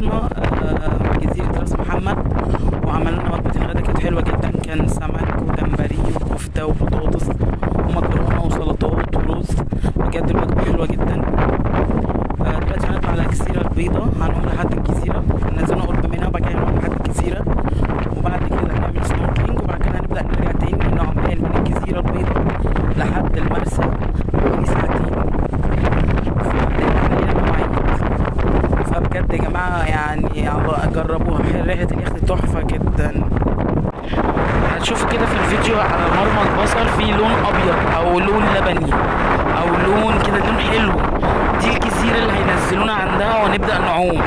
رحنا جزيرة راس محمد، وعملنا وجبة الغدا كانت حلوة جدا. كان سمك وجمبري وكفتة وبطاطس ومكرونة وسلطات ورز. بجد الوجبة حلوة جدا. دلوقتي هنطلع على الجزيرة البيضاء، هنقوم لحد الجزيرة، نزلنا قرب منها وبعد كده هنروح لحد الجزيرة، وبعد كده هنعمل سنوركلينج، وبعد كده هنبدأ نرجع تاني نعمل من الجزيرة البيضاء لحد المرسى حوالي ساعتين. فبجد يا جماعة يعني جربوها، ريحة اليخت تحفة جدا. هتشوفوا كده في الفيديو على مرمى البصر في لون ابيض او لون لبني او لون كده، لون حلو. دي الجزيرة اللي هينزلونا عندها ونبدأ نعوم.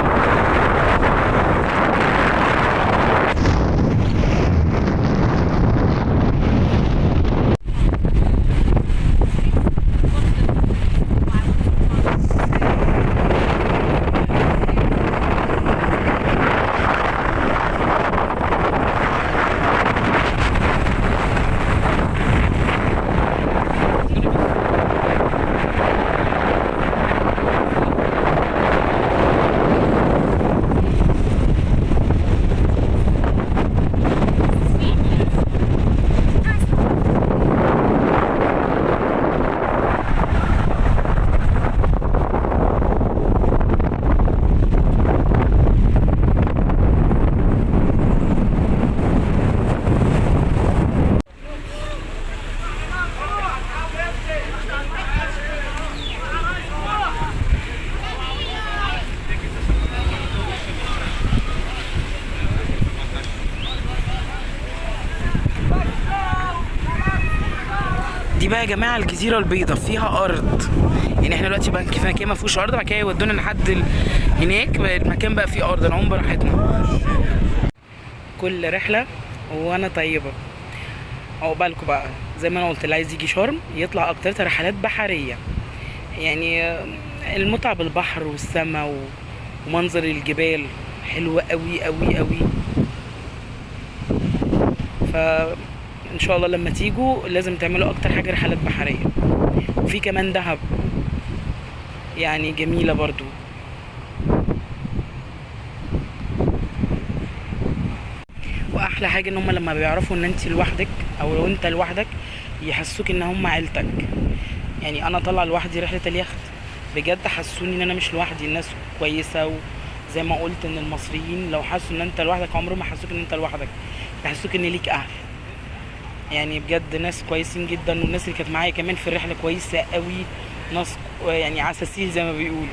دي بقى يا جماعه الجزيره البيضاء فيها ارض، يعني احنا دلوقتي بقى في مكان ما فيهوش ارض، بعد كده يودونا لحد هناك المكان بقى فيه ارض، نعوم براحتنا. كل رحله وانا طيبه. عقبالكم بقى، زي ما انا قلت اللي عايز يجي شرم يطلع اكتر رحلات بحريه، يعني المتعه بالبحر والسماء ومنظر الجبال حلوه قوي قوي قوي. ان شاء الله لما تيجوا لازم تعملوا اكتر حاجه رحلات بحريه. وفي كمان دهب يعني جميله برضو. واحلى حاجه ان هم لما بيعرفوا ان انت لوحدك او لو انت لوحدك يحسوك ان هم عيلتك. يعني انا طالعه لوحدي رحله اليخت، بجد حسوني ان انا مش لوحدي، الناس كويسه. وزي ما قلت ان المصريين لو حسوا ان انت لوحدك عمرهم ما حسوك ان انت لوحدك، يحسوك ان ليك اهل. يعني بجد ناس كويسين جدا، والناس اللي كانت معايا كمان في الرحله كويسه قوي، ناس يعني عساسين زي ما بيقولوا.